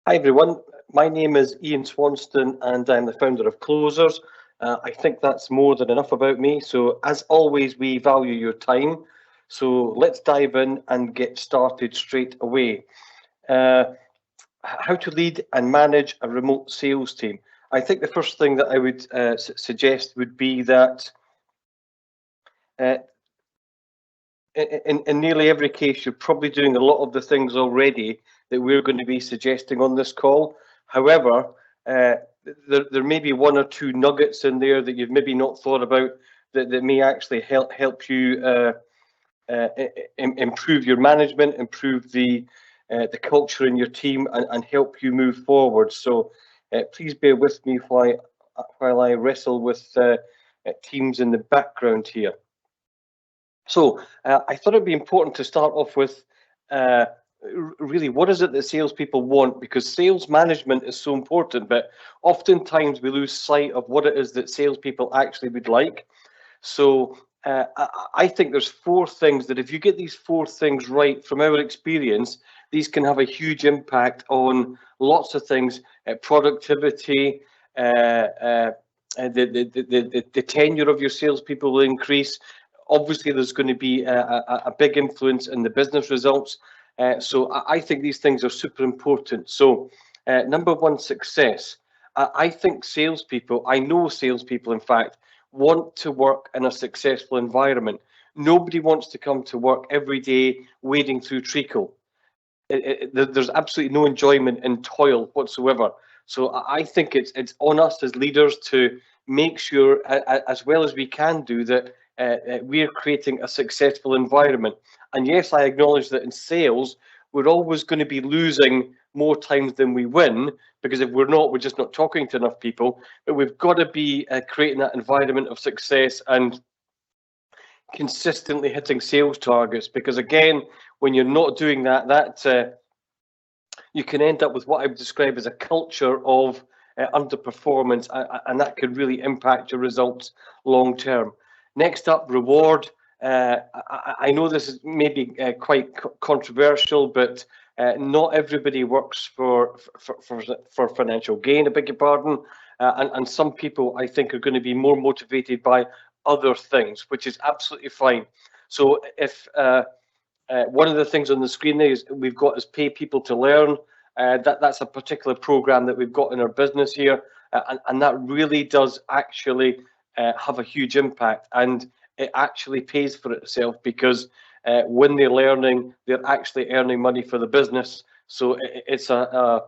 Hi everyone, my name is Iain Swanston and I'm the founder of Klozers. I think that's more than enough about me. So as always, we value your time. So let's dive in and get started straight away. Uh, how to lead and manage a remote sales team. I think the first thing that I would suggest would be that uh, in nearly every case, you're probably doing a lot of the things already that we're going to be suggesting on this call. However, uh, there may be one or two nuggets in there that you've maybe not thought about that may actually help you improve your management, improve the culture in your team, and help you move forward. So please bear with me while I wrestle with teams in the background here. So I thought it'd be important to start off with uh, really what is it that salespeople want, because sales management is so important, but oftentimes we lose sight of what it is that salespeople actually would like. So I think there's four things that if you get these four things right from our experience, these can have a huge impact on lots of things, productivity, the tenure of your salespeople will increase. Obviously, there's going to be a big influence in the business results. So I think these things are super important. So number one, success. I think salespeople, I know salespeople, in fact, want to work in a successful environment. Nobody wants to come to work every day wading through treacle. There's absolutely no enjoyment in toil whatsoever. So I think it's on us as leaders to make sure, as well as we can do, that we're creating a successful environment. And yes, I acknowledge that in sales, we're always going to be losing more times than we win, because if we're not, we're just not talking to enough people. But we've got to be creating that environment of success and consistently hitting sales targets, because again, when you're not doing that, you can end up with what I would describe as a culture of underperformance, and that could really impact your results long term. Next up, reward. I know this is maybe quite controversial, but not everybody works for financial gain, I beg your pardon, and some people I think are going to be more motivated by other things, which is absolutely fine. So if one of the things on the screen there is we've got is pay people to learn. That's a particular program that we've got in our business here, and that really does actually have a huge impact, and it actually pays for itself, because when they're learning, they're actually earning money for the business. So it's a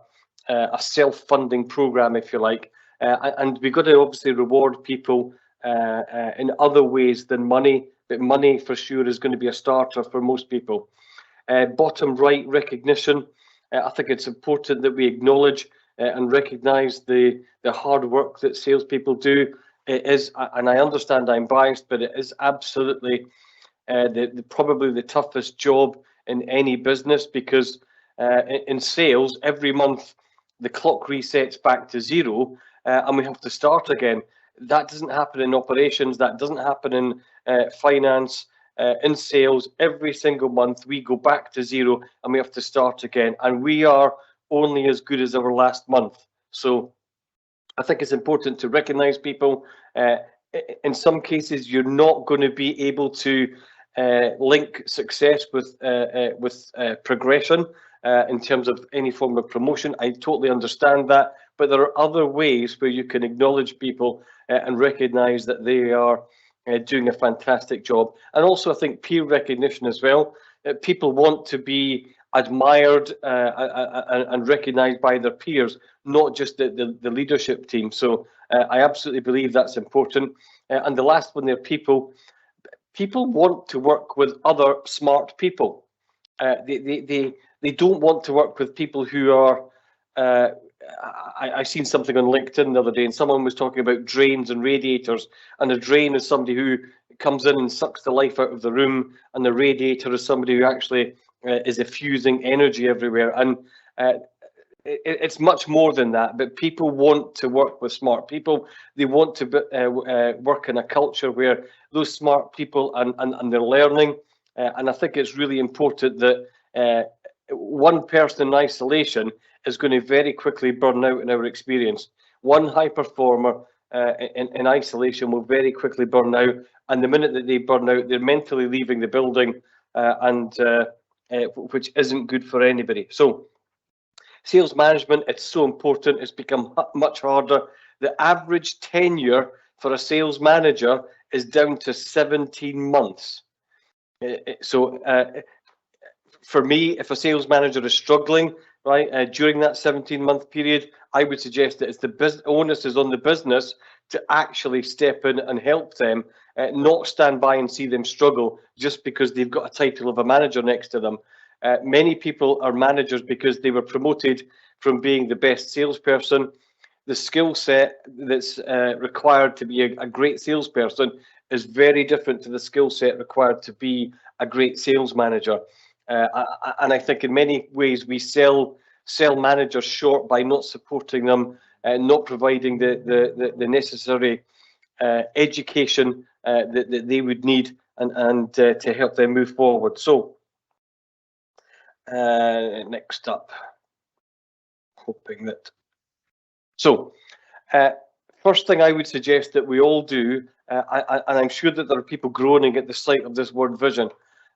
self-funding program, if you like, and we've got to obviously reward people in other ways than money, but money for sure is going to be a starter for most people. Bottom right, recognition. I think it's important that we acknowledge and recognise the hard work that salespeople do. It is, and I understand I'm biased, but it is absolutely probably the toughest job in any business, because in sales, every month the clock resets back to zero, and we have to start again. That doesn't happen in operations. That doesn't happen in finance. In sales, every single month we go back to zero and we have to start again. And we are only as good as our last month. So I think it's important to recognize people. In some cases, you're not going to be able to link success with progression in terms of any form of promotion. I totally understand that, but there are other ways where you can acknowledge people and recognize that they are doing a fantastic job. And also, I think peer recognition as well. People want to be admired and recognized by their peers, not just the leadership team. So I absolutely believe that's important. And the last one there, people want to work with other smart people. They don't want to work with people who are. I seen something on LinkedIn the other day, and someone was talking about drains and radiators. And a drain is somebody who comes in and sucks the life out of the room, and the radiator is somebody who actually is effusing energy everywhere. And it's much more than that. But people want to work with smart people. They want to work in a culture where those smart people and they're learning. And I think it's really important that one person in isolation is going to very quickly burn out in our experience. One high performer in isolation will very quickly burn out, and the minute that they burn out, they're mentally leaving the building, which isn't good for anybody. So sales management, it's so important. It's become much harder. The average tenure for a sales manager is down to 17 months. So for me, if a sales manager is struggling, right, during that 17-month period, I would suggest that it's the onus is on the business to actually step in and help them, not stand by and see them struggle just because they've got a title of a manager next to them. Many people are managers because they were promoted from being the best salesperson. The skill set that's required to be a great salesperson is very different to the skill set required to be a great sales manager. And I think in many ways we sell managers short by not supporting them, not providing the necessary education that they would need and to help them move forward. So next up, hoping that. So first thing I would suggest that we all do, and I'm sure that there are people groaning at the sight of this word vision.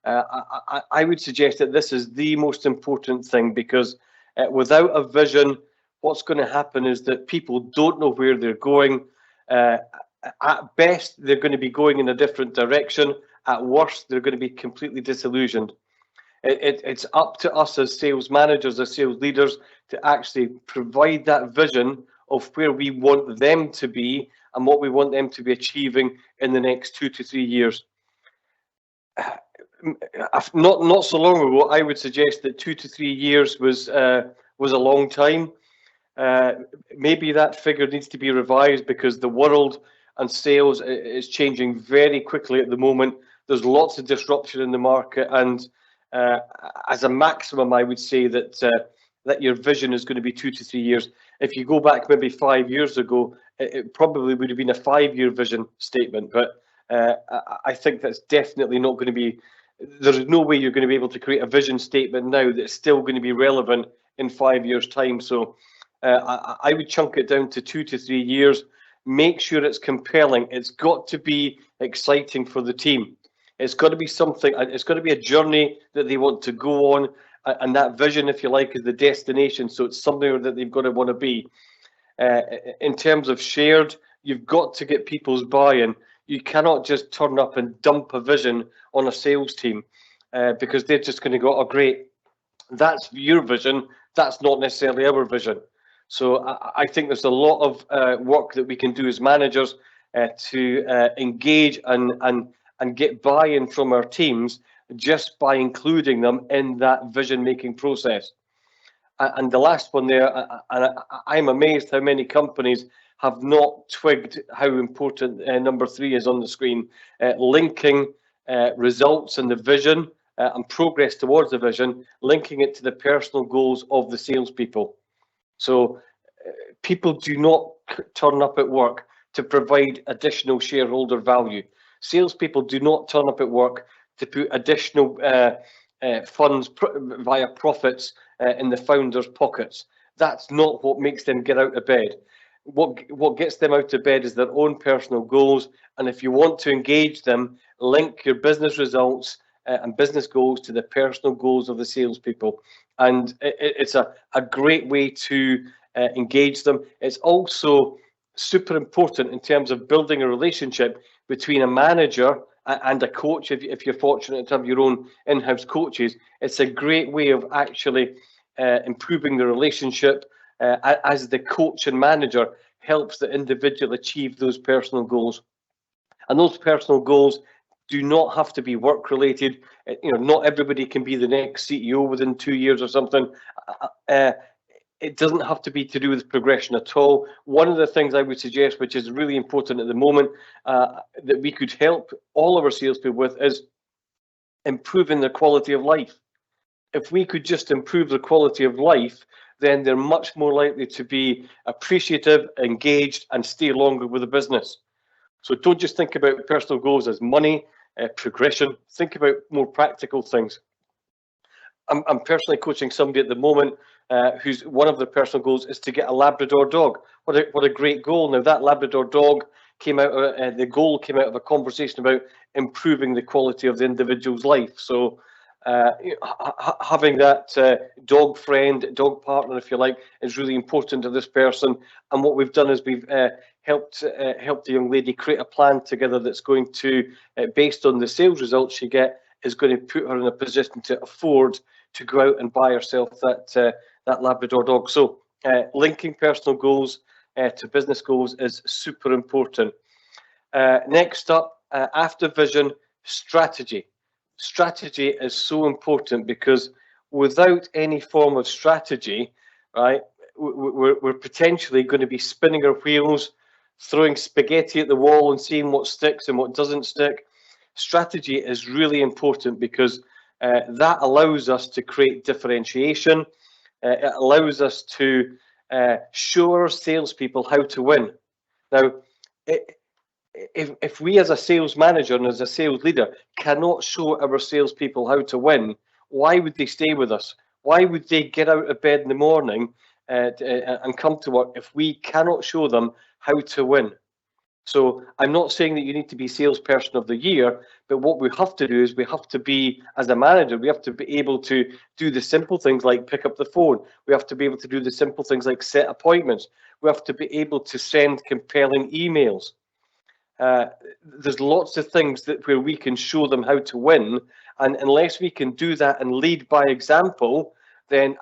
I would suggest that this is the most important thing, because without a vision, what's going to happen is that people don't know where they're going. At best, they're going to be going in a different direction. At worst, they're going to be completely disillusioned. It's up to us as sales managers, as sales leaders, to actually provide that vision of where we want them to be and what we want them to be achieving in the next 2 to 3 years. Not so long ago, I would suggest that 2 to 3 years was a long time. Maybe that figure needs to be revised, because the world and sales is changing very quickly at the moment. There's lots of disruption in the market, and as a maximum, I would say that that your vision is going to be 2 to 3 years. If you go back maybe 5 years ago, it probably would have been a 5-year vision statement. But I think that's definitely not going to be. There's no way you're going to be able to create a vision statement now that's still going to be relevant in 5 years' time. So I would chunk it down to 2 to 3 years. Make sure it's compelling. It's got to be exciting for the team. It's got to be something. It's got to be a journey that they want to go on, and that vision, if you like, is the destination. So it's somewhere that they've got to want to be. In terms of shared, you've got to get people's buy-in. You cannot just turn up and dump a vision on a sales team, because they're just going to go, "Oh, great, that's your vision. That's not necessarily our vision." So I think there's a lot of work that we can do as managers to engage and get buy-in from our teams just by including them in that vision-making process. And the last one there, and I'm amazed how many companies have not twigged how important number 3 is on the screen, linking results and the vision and progress towards the vision, linking it to the personal goals of the salespeople. So people do not turn up at work to provide additional shareholder value. Salespeople do not turn up at work to put additional funds via profits in the founders' pockets. That's not what makes them get out of bed. What gets them out of bed is their own personal goals. And if you want to engage them, link your business results and business goals to the personal goals of the salespeople. And it's a great way to engage them. It's also super important in terms of building a relationship between a manager and a coach. If you're fortunate to have your own in-house coaches, it's a great way of actually improving the relationship as the coach and manager helps the individual achieve those personal goals. And those personal goals do not have to be work related. Not everybody can be the next CEO within 2 years or something. It doesn't have to be to do with progression at all. One of the things I would suggest, which is really important at the moment, that we could help all of our salespeople with, is improving their quality of life. If we could just improve the quality of life, then they're much more likely to be appreciative, engaged, and stay longer with the business. So don't just think about personal goals as money, progression. Think about more practical things. I'm personally coaching somebody at the moment who's one of their personal goals is to get a Labrador dog. What a great goal! Now that Labrador dog came out of, the goal came out of a conversation about improving the quality of the individual's life. So having that dog friend, dog partner, if you like, is really important to this person. And what we've done is we've helped the young lady create a plan together that's going to, based on the sales results she get, is going to put her in a position to afford to go out and buy herself that Labrador dog. So linking personal goals to business goals is super important. Next up, after vision, strategy. Strategy is so important because without any form of strategy, right, we're potentially going to be spinning our wheels, throwing spaghetti at the wall and seeing what sticks and what doesn't stick. Strategy is really important because that allows us to create differentiation. It allows us to show our salespeople how to win. Now, if we as a sales manager and as a sales leader cannot show our salespeople how to win, why would they stay with us? Why would they get out of bed in the morning and come to work if we cannot show them how to win? So I'm not saying that you need to be salesperson of the year, but what we have to do is we have to be, as a manager, we have to be able to do the simple things like pick up the phone. We have to be able to do the simple things like set appointments. We have to be able to send compelling emails. There's lots of things where we can show them how to win, and unless we can do that and lead by example, then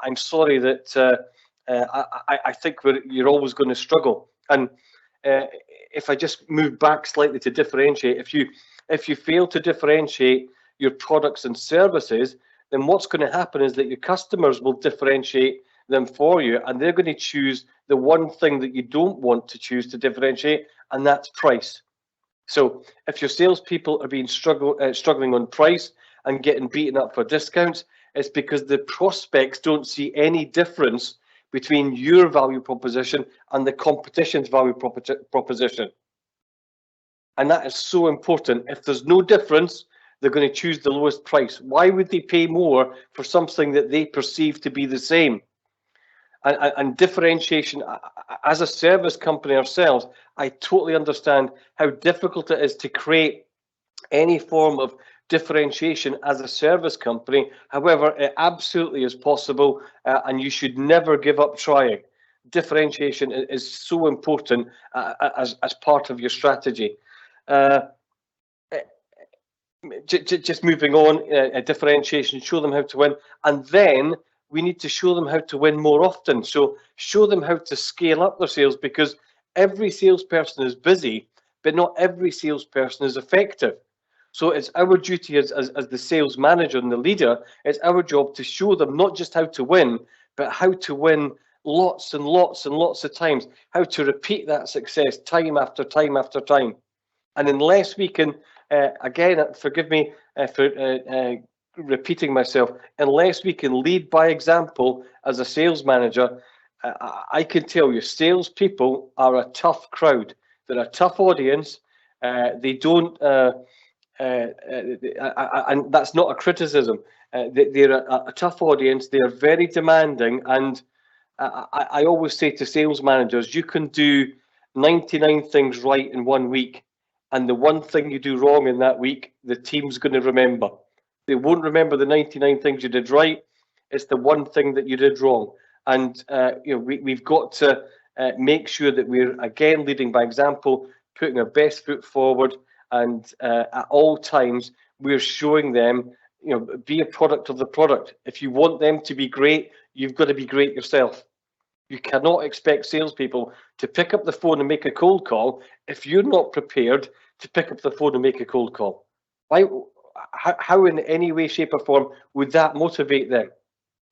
I'm sorry that I think you're always going to struggle. And if I just move back slightly to differentiate, if you fail to differentiate your products and services, then what's going to happen is that your customers will differentiate them for you, and they're going to choose the one thing that you don't want to choose to differentiate, and that's price. So if your salespeople are being struggling on price and getting beaten up for discounts, it's because the prospects don't see any difference between your value proposition and the competition's value proposition. And that is so important. If there's no difference, they're going to choose the lowest price. Why would they pay more for something that they perceive to be the same? And differentiation, as a service company ourselves, I totally understand how difficult it is to create any form of differentiation as a service company. However, it absolutely is possible, and you should never give up trying. Differentiation is so important as part of your strategy. Just moving on, differentiation, show them how to win, and then we need to show them how to win more often. So show them how to scale up their sales, because every salesperson is busy, but not every salesperson is effective. So it's our duty as the sales manager and the leader, it's our job to show them not just how to win, but how to win lots and lots and lots of times, how to repeat that success time after time after time. And unless we can, again, forgive me for repeating myself, unless we can lead by example as a sales manager, I can tell you, salespeople are a tough crowd. They're a tough audience. They don't, and that's not a criticism. They're a tough audience. They are very demanding, and I always say to sales managers, you can do 99 things right in 1 week, and the one thing you do wrong in that week, the team's going to remember. They won't remember the 99 things you did right. It's the one thing that you did wrong. And we've got to make sure that we're, again, leading by example, putting our best foot forward, and at all times we're showing them, be a product of the product. If you want them to be great, you've got to be great yourself. You cannot expect salespeople to pick up the phone and make a cold call if you're not prepared to pick up the phone and make a cold call. Why? How in any way, shape or form would that motivate them?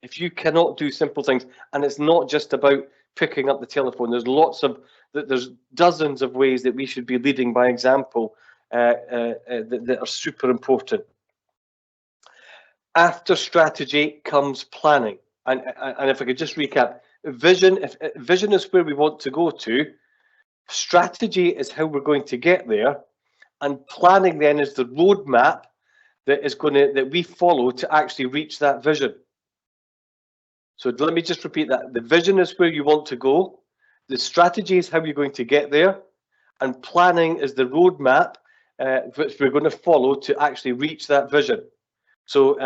If you cannot do simple things, and it's not just about picking up the telephone, there's dozens of ways that we should be leading by example that are super important. After strategy comes planning, and if I could just recap, vision is where we want to go to, strategy is how we're going to get there, and planning then is the roadmap that we follow to actually reach that vision. So let me just repeat that. The vision is where you want to go. The strategy is how you're going to get there. And planning is the roadmap which we're going to follow to actually reach that vision. So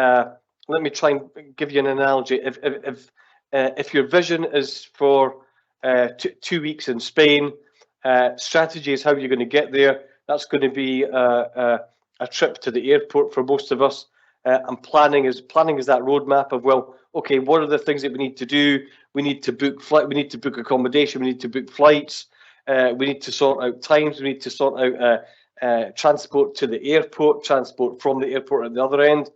let me try and give you an analogy. If your vision is for 2 weeks in Spain, strategy is how you're going to get there. That's going to be a trip to the airport for most of us. And planning is that roadmap of, well, okay, what are the things that we need to do? We need to book we need to book accommodation, we need to book flights, we need to sort out times, we need to sort out transport to the airport, transport from the airport at the other end.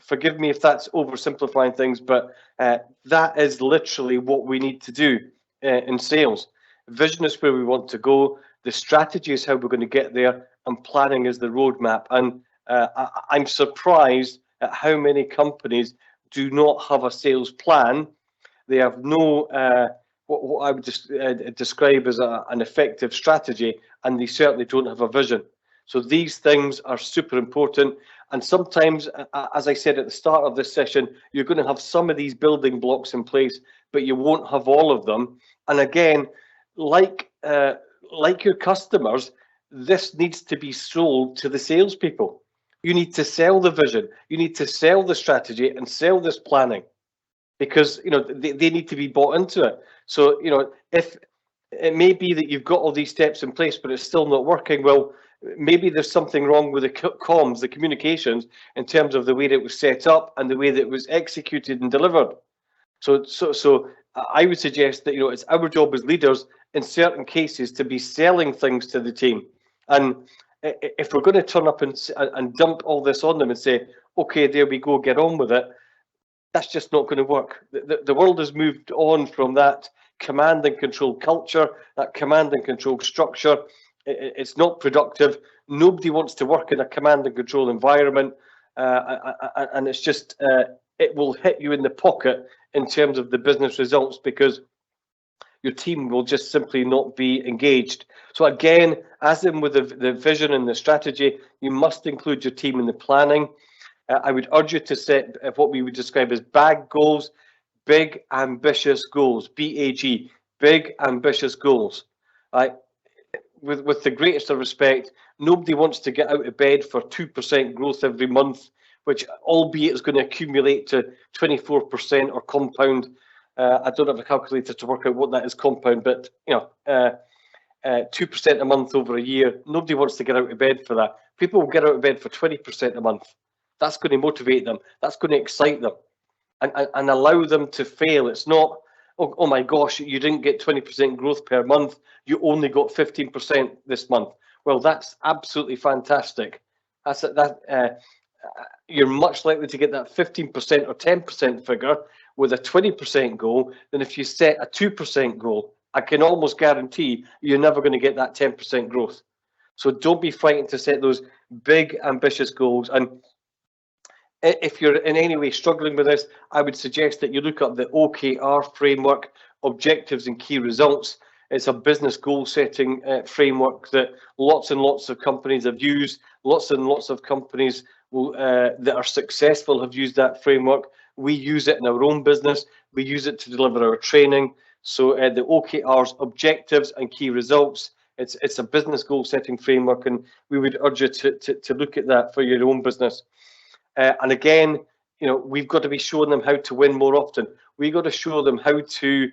Forgive me if that's oversimplifying things, but that is literally what we need to do in sales. Vision is where we want to go. The strategy is how we're going to get there, and planning is the roadmap. And I'm surprised at how many companies do not have a sales plan. They have no what I would just describe as an effective strategy, and they certainly don't have a vision. So these things are super important. And sometimes, as I said at the start of this session, you're going to have some of these building blocks in place, but you won't have all of them. And again, like your customers, this needs to be sold to the salespeople. You need to sell the vision. You need to sell the strategy and sell this planning, because they need to be bought into it. So if it may be that you've got all these steps in place, but it's still not working, well, maybe there's something wrong with the comms, the communications, in terms of the way that it was set up and the way that it was executed and delivered. So I would suggest that it's our job as leaders in certain cases to be selling things to the team. And if we're going to turn up and dump all this on them and say, okay, there we go, get on with it, that's just not going to work. The world has moved on from that command and control culture, that command and control structure. It's not productive. Nobody wants to work in a command and control environment, and it's just it will hit you in the pocket in terms of the business results, because your team will just simply not be engaged. So again, as in with the vision and the strategy, you must include your team in the planning. I would urge you to set what we would describe as BAG goals, big ambitious goals, BAG, big ambitious goals. With the greatest of respect, nobody wants to get out of bed for 2% growth every month, which albeit is going to accumulate to 24% or compound. I don't have a calculator to work out what that is compound, but 2% a month over a year. Nobody wants to get out of bed for that. People will get out of bed for 20% a month. That's going to motivate them. That's going to excite them, and allow them to fail. It's not, oh my gosh, you didn't get 20% growth per month. You only got 15% this month. Well, that's absolutely fantastic. You're much likely to get that 15% or 10% figure with a 20% goal than if you set a 2% goal. I can almost guarantee you're never going to get that 10% growth. So don't be frightened to set those big, ambitious goals. And if you're in any way struggling with this, I would suggest that you look up the OKR framework, Objectives and Key Results. It's a business goal setting framework that lots and lots of companies have used. Lots and lots of companies that are successful have used that framework. We use it in our own business. We use it to deliver our training. So the OKRs, Objectives and Key Results, it's a business goal setting framework, and we would urge you to look at that for your own business. And again, we've got to be showing them how to win more often. We've got to show them how to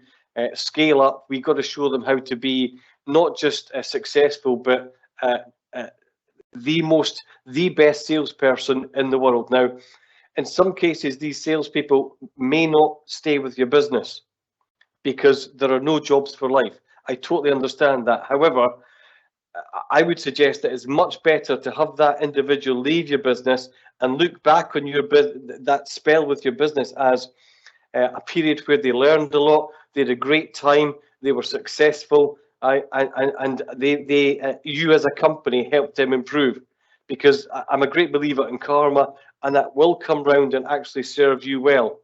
scale up. We've got to show them how to be not just successful, but the best salesperson in the world. Now, in some cases, these salespeople may not stay with your business because there are no jobs for life. I totally understand that. However, I would suggest that it's much better to have that individual leave your business and look back on that spell with your business as a period where they learned a lot, they had a great time, they were successful, and you as a company helped them improve. Because I'm a great believer in karma, and that will come round and actually serve you well.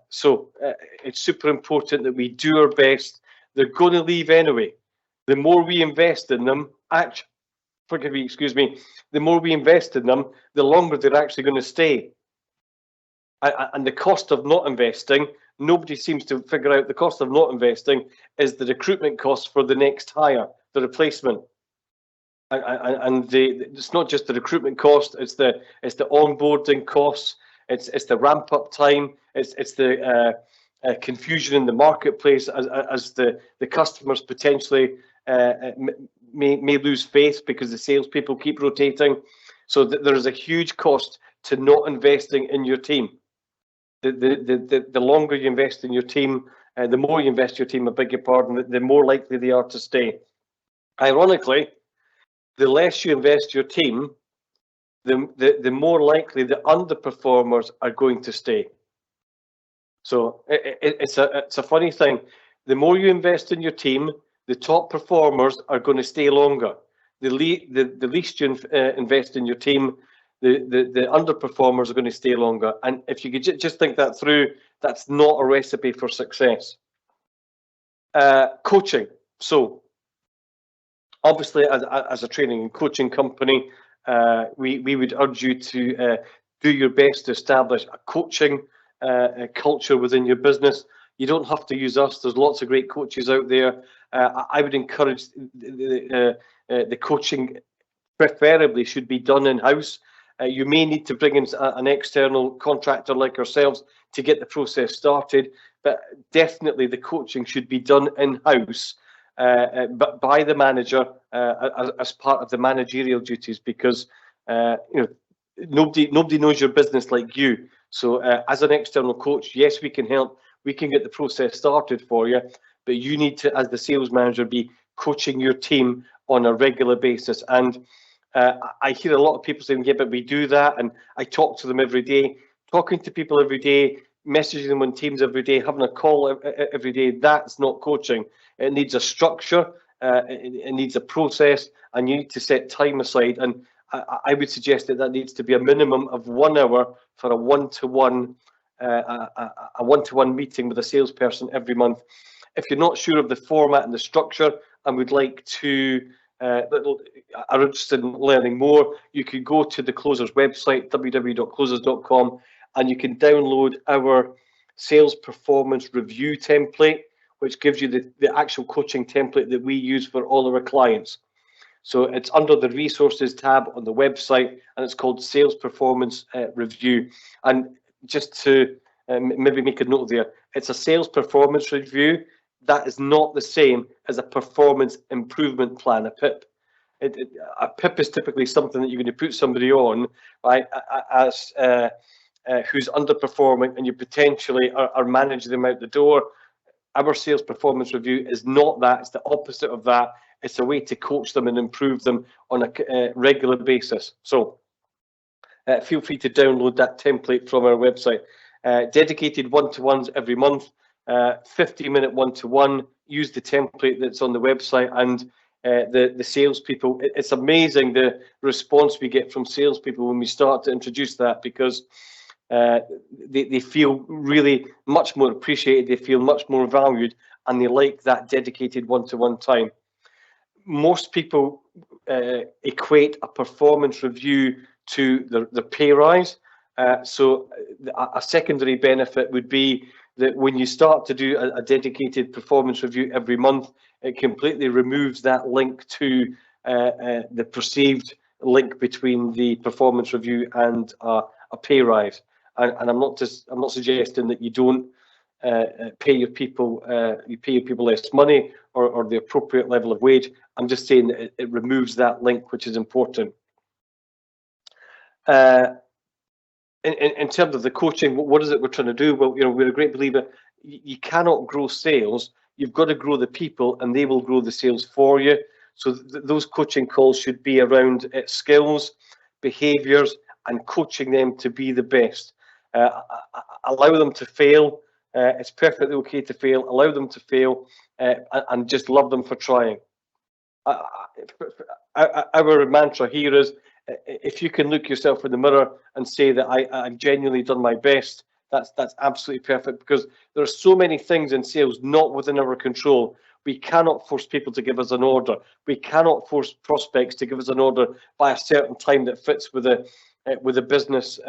So it's super important that we do our best. They're going to leave anyway. The more we invest in them, forgive me, excuse me, the more we invest in them, the longer they're actually going to stay. And the cost of not investing, nobody seems to figure out the cost of not investing is the recruitment cost for the next hire, the replacement. And it's not just the recruitment cost, it's the onboarding costs, it's the ramp up time, it's the confusion in the marketplace as the customers potentially may lose faith because the salespeople keep rotating. So there is a huge cost to not investing in your team. The longer you invest in your team, the more you invest in your team, I beg your pardon, the more likely they are to stay. Ironically, the less you invest your team, the more likely the underperformers are going to stay. So it's a funny thing. The more you invest in your team, the top performers are going to stay longer. The least you invest in your team, the underperformers are going to stay longer. And if you could just think that through, that's not a recipe for success. Coaching. So obviously, as a training and coaching company, we would urge you to do your best to establish a coaching culture within your business. You don't have to use us. There's lots of great coaches out there. I would encourage the coaching preferably should be done in-house. You may need to bring in an external contractor like ourselves to get the process started, but definitely the coaching should be done in-house, but by the manager as part of the managerial duties, because nobody knows your business like you. So as an external coach, yes, we can help. We can get the process started for you, but you need to, as the sales manager, be coaching your team on a regular basis. And I hear a lot of people saying, yeah, but we do that. And I talk to them every day, talking to people every day, messaging them on Teams every day, having a call every day. That's not coaching. It needs a structure. It needs a process, and you need to set time aside. And I would suggest that needs to be a minimum of 1 hour for a one-to-one meeting with a salesperson every month. If you're not sure of the format and the structure and would like to are interested in learning more, you can go to the Klozers website, www.klozers.com, and you can download our sales performance review template, which gives you the actual coaching template that we use for all of our clients. So it's under the resources tab on the website, and it's called Sales Performance Review. And just to maybe make a note there, it's a sales performance review. That is not the same as a performance improvement plan, a PIP. A PIP is typically something that you're going to put somebody on, right, as who's underperforming, and you potentially are managing them out the door. Our sales performance review is not that. It's the opposite of that. It's a way to coach them and improve them on a regular basis. So feel free to download that template from our website. Dedicated one-to-ones every month, 50-minute one-to-one. Use the template that's on the website, and the salespeople. It's amazing the response we get from salespeople when we start to introduce that, because they feel really much more appreciated, they feel much more valued, and they like that dedicated one-to-one time. Most people equate a performance review to the pay rise. So a secondary benefit would be that when you start to do a dedicated performance review every month, it completely removes that link to the perceived link between the performance review and a pay rise. And I'm not suggesting that you don't pay your people less money or the appropriate level of wage. I'm just saying that it removes that link, which is important. In terms of the coaching, what is it we're trying to do? Well, we're a great believer. You cannot grow sales. You've got to grow the people, and they will grow the sales for you. So those coaching calls should be around skills, behaviors, and coaching them to be the best. Allow them to fail. It's perfectly okay to fail. Allow them to fail, and just love them for trying. Our mantra here is, if you can look yourself in the mirror and say that I've genuinely done my best, That's absolutely perfect, because there are so many things in sales not within our control. We cannot force people to give us an order. We cannot force prospects to give us an order by a certain time that fits with the business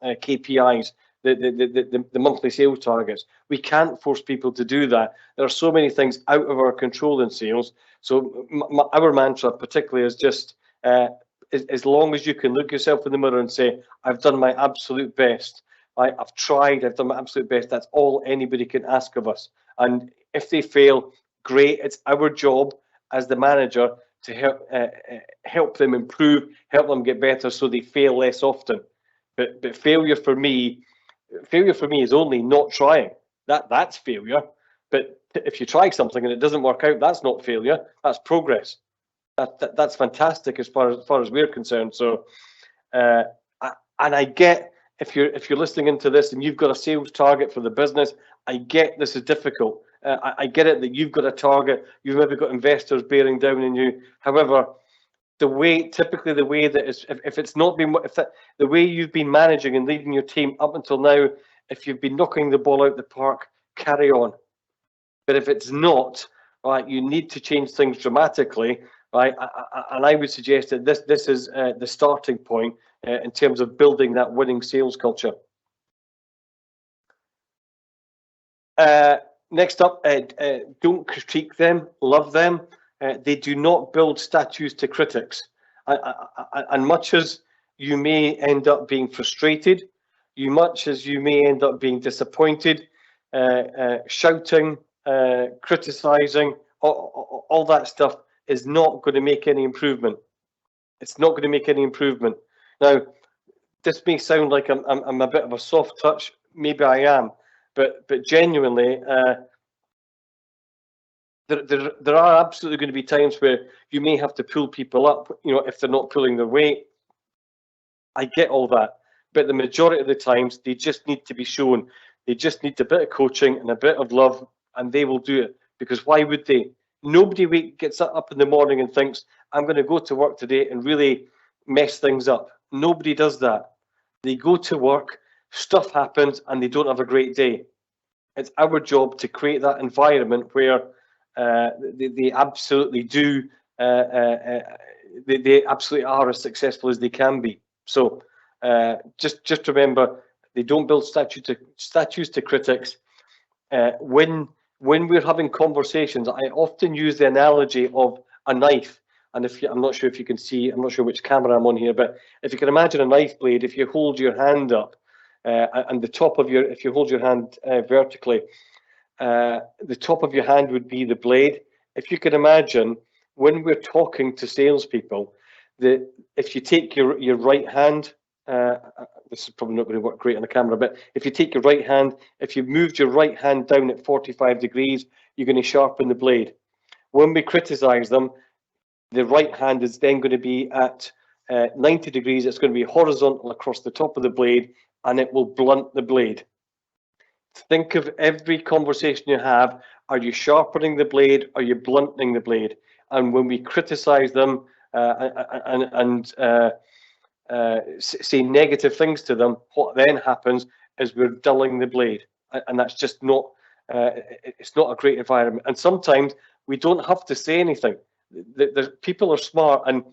KPIs, the monthly sales targets. We can't force people to do that. There are so many things out of our control in sales. So our mantra particularly is just, as long as you can look yourself in the mirror and say, I've done my absolute best. I've tried, I've done my absolute best. That's all anybody can ask of us. And if they fail, great. It's our job as the manager to help them improve, help them get better, so they fail less often. But failure for me is only not trying. That's failure. But if you try something and it doesn't work out, that's not failure. That's progress. That's fantastic as far as we're concerned. So, and I get, if you're listening into this and you've got a sales target for the business, I get this is difficult. I get it that you've got a target. You've maybe got investors bearing down on you. However, typically the way that is, if it's not been, the way you've been managing and leading your team up until now, if you've been knocking the ball out the park, carry on. But if it's not, right, you need to change things dramatically, right? And I would suggest that this is the starting point in terms of building that winning sales culture. Next up, don't critique them, love them. They do not build statues to critics. And much as you may end up being frustrated, much as you may end up being disappointed, shouting, criticizing, all that stuff is not going to make any improvement. It's not going to make any improvement. Now, this may sound like I'm a bit of a soft touch. Maybe I am, but genuinely, there are absolutely going to be times where you may have to pull people up, if they're not pulling their weight. I get all that, but the majority of the times they just need to be shown. They just need a bit of coaching and a bit of love, and they will do it. Because why would they? Nobody gets up in the morning and thinks, I'm going to go to work today and really mess things up. Nobody does that. They go to work, stuff happens, and they don't have a great day. It's our job to create that environment where they absolutely do, they absolutely are as successful as they can be. So just remember, they don't build statues to critics. When we're having conversations, I often use the analogy of a knife. And I'm not sure if you can see, I'm not sure which camera I'm on here, but if you can imagine a knife blade, if you hold your hand up, and the top of if you hold your hand vertically, the top of your hand would be the blade. If you can imagine, when we're talking to salespeople, if you take your right hand, this is probably not going to work great on the camera, but if you take your right hand, if you moved your right hand down at 45 degrees, you're going to sharpen the blade. When we criticize them, the right hand is then going to be at 90 degrees. It's going to be horizontal across the top of the blade, and it will blunt the blade. Think of every conversation you have. Are you sharpening the blade? Are you blunting the blade? And when we criticize them and say negative things to them, what then happens is we're dulling the blade, and that's just not. It's not a great environment. And sometimes we don't have to say anything. The people are smart, and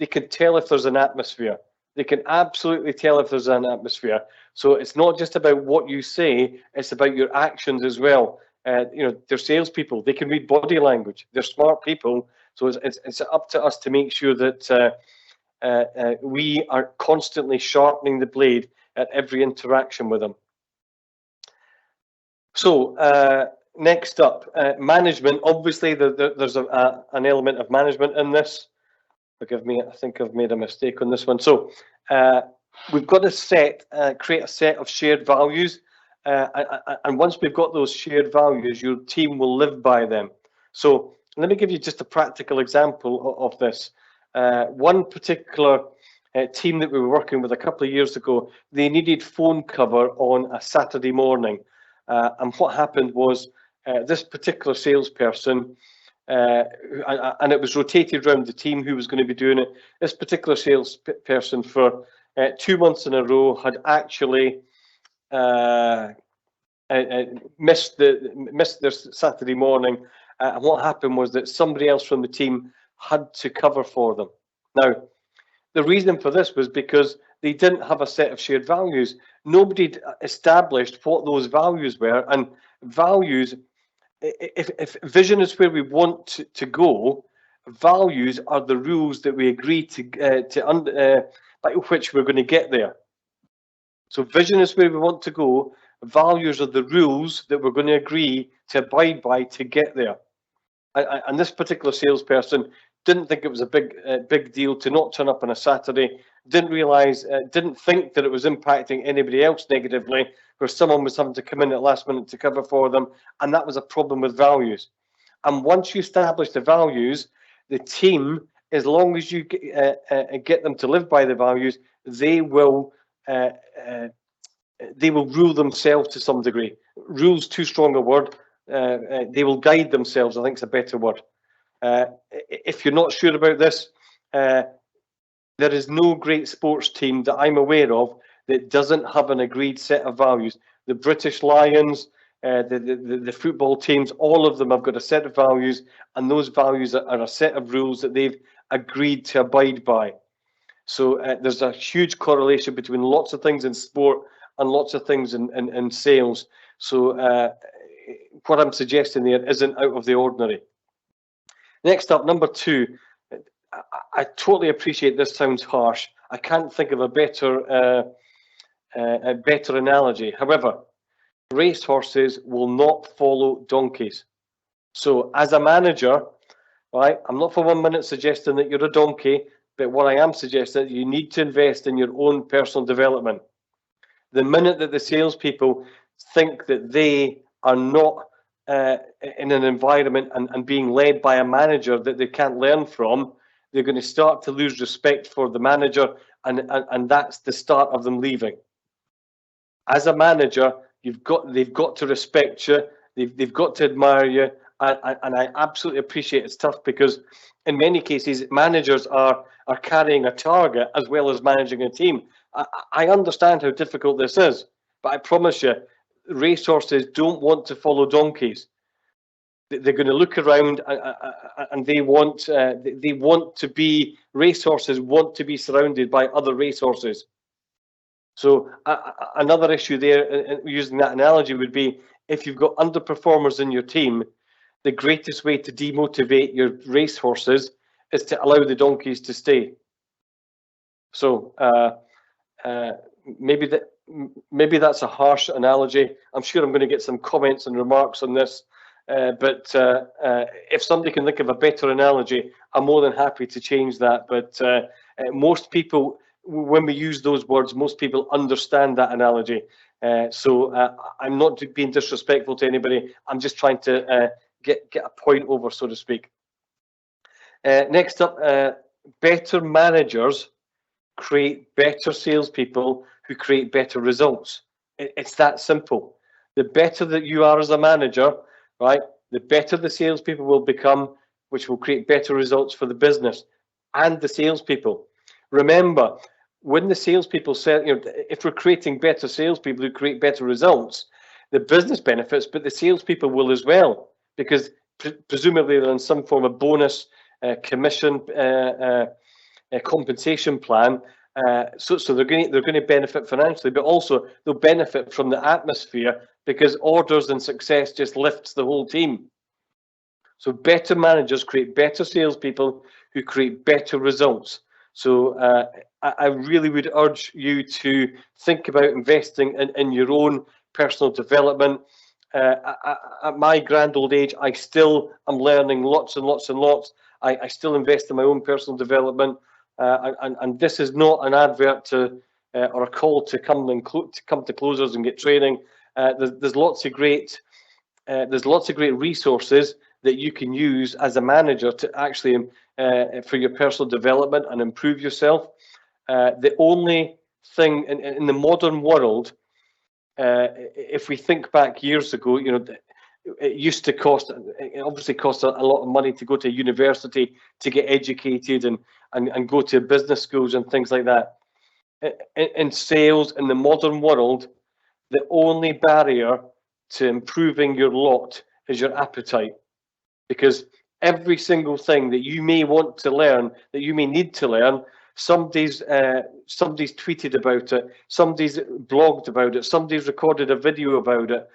they can tell if there's an atmosphere. They can absolutely tell if there's an atmosphere. So it's not just about what you say, it's about your actions as well. They're salespeople. They can read body language. They're smart people. So it's up to us to make sure that we are constantly sharpening the blade at every interaction with them. So next up, management. Obviously, there's an element of management in this. Forgive me, I think I've made a mistake on this one. So we've got to create a set of shared values. And once we've got those shared values, your team will live by them. So let me give you just a practical example of this. One particular team that we were working with a couple of years ago, they needed phone cover on a Saturday morning. And what happened was this particular salesperson, and it was rotated around the team who was going to be doing it. This particular salesperson for 2 months in a row had actually missed their Saturday morning, and what happened was that somebody else from the team had to cover for them. Now, the reason for this was because they didn't have a set of shared values. Nobody established what those values were, and values, if vision is where we want to go, values are the rules that we agree by which we're going to get there. So vision is where we want to go. Values are the rules that we're going to agree to abide by to get there. And this particular salesperson didn't think it was a big deal to not turn up on a Saturday. Didn't think that it was impacting anybody else negatively, where someone was having to come in at last minute to cover for them, and that was a problem with values. And once you establish the values, the team, as long as you get them to live by the values, they will rule themselves to some degree. Rule's too strong a word. They will guide themselves, I think is a better word. If you're not sure about this, there is no great sports team that I'm aware of that doesn't have an agreed set of values. The British Lions, the football teams, all of them have got a set of values, and those values are a set of rules that they've agreed to abide by. So there's a huge correlation between lots of things in sport and lots of things in sales. So what I'm suggesting there isn't out of the ordinary. Next up, number 2. I totally appreciate this sounds harsh. I can't think of a better analogy. However, racehorses will not follow donkeys. So as a manager, right, I'm not for 1 minute suggesting that you're a donkey, but what I am suggesting is you need to invest in your own personal development. The minute that the salespeople think that they are not in an environment and being led by a manager that they can't learn from, they're going to start to lose respect for the manager, and that's the start of them leaving. As a manager, they've got to respect you, they've got to admire you, and I absolutely appreciate it's tough because in many cases managers are carrying a target as well as managing a team. I understand how difficult this is, but I promise you, racehorses don't want to follow donkeys. They're going to look around and they want to be, racehorses want to be surrounded by other racehorses. So another issue there, using that analogy, would be if you've got underperformers in your team, the greatest way to demotivate your racehorses is to allow the donkeys to stay. So maybe that's a harsh analogy. I'm sure I'm going to get some comments and remarks on this. But if somebody can think of a better analogy, I'm more than happy to change that. But most people, when we use those words, most people understand that analogy. So I'm not being disrespectful to anybody. I'm just trying to get a point over, so to speak. Next up, better managers create better salespeople who create better results. It's that simple. The better that you are as a manager, right, the better the salespeople will become, which will create better results for the business and the salespeople. Remember, when the salespeople say, if we're creating better salespeople who create better results, the business benefits, but the salespeople will as well, because presumably they're in some form of bonus, commission, compensation plan. So they're going to benefit financially, but also they'll benefit from the atmosphere, because orders and success just lifts the whole team. So better managers create better salespeople who create better results. So I really would urge you to think about investing in your own personal development. At my grand old age, I still am learning lots and lots and lots. I still invest in my own personal development. And this is not an advert to or a call to come to Klozers and get training. There's lots of great resources that you can use as a manager to actually for your personal development and improve yourself. The only thing in the modern world, if we think back years ago, it used to cost, it obviously cost a lot of money to go to university to get educated and go to business schools and things like that. In sales, in the modern world, the only barrier to improving your lot is your appetite, because every single thing that you may want to learn, that you may need to learn, somebody's tweeted about it, somebody's blogged about it, somebody's recorded a video about it,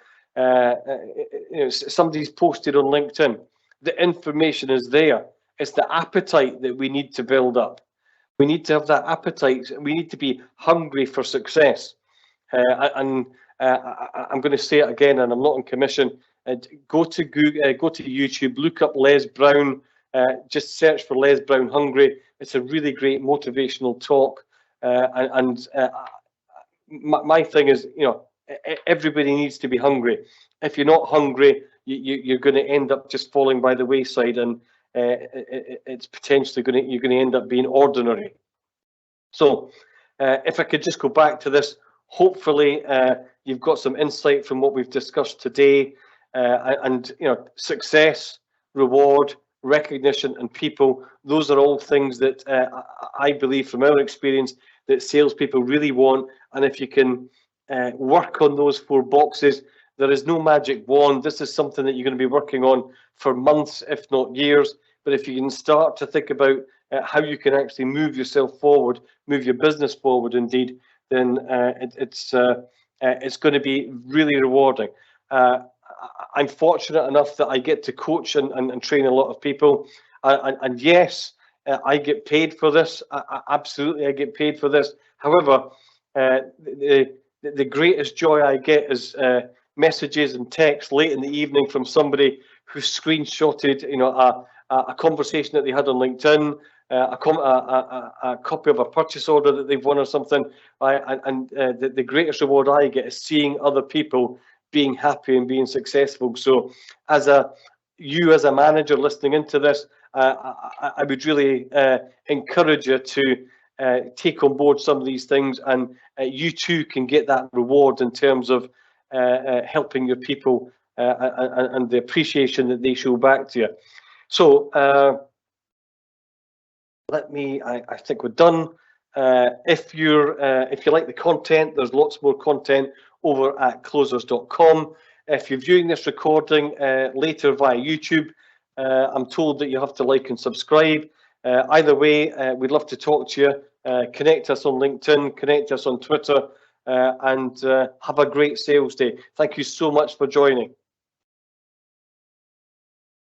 somebody's posted on LinkedIn. The information is there. It's the appetite that we need to build up. We need to have that appetite. We need to be hungry for success. I'm going to say it again, and I'm not on commission. Go to Google, go to YouTube, look up Les Brown. Just search for Les Brown Hungry. It's a really great motivational talk. My thing is, everybody needs to be hungry. If you're not hungry, you're going to end up just falling by the wayside, and it's potentially you're going to end up being ordinary. So, if I could just go back to this, hopefully you've got some insight from what we've discussed today, and success, reward, recognition, and people. Those are all things that I believe, from our experience, that salespeople really want. And if you can work on those 4 boxes, there is no magic wand. This is something that you're going to be working on for months, if not years. But if you can start to think about how you can actually move yourself forward, move your business forward, indeed, then it's going to be really rewarding. I'm fortunate enough that I get to coach and train a lot of people, and yes, I get paid for this. Absolutely, I get paid for this. However, the greatest joy I get is messages and texts late in the evening from somebody who screenshotted, a conversation that they had on LinkedIn, a copy of a purchase order that they've won or something. The greatest reward I get is seeing other people being happy and being successful. So, as a manager listening into this, I would really encourage you to take on board some of these things, and you too can get that reward in terms of helping your people and the appreciation that they show back to you. So I think we're done. If you like the content, there's lots more content over at Klozers.com. If you're viewing this recording later via YouTube, I'm told that you have to like and subscribe. Either way, we'd love to talk to you. Connect us on LinkedIn, connect us on Twitter, and have a great sales day. Thank you so much for joining.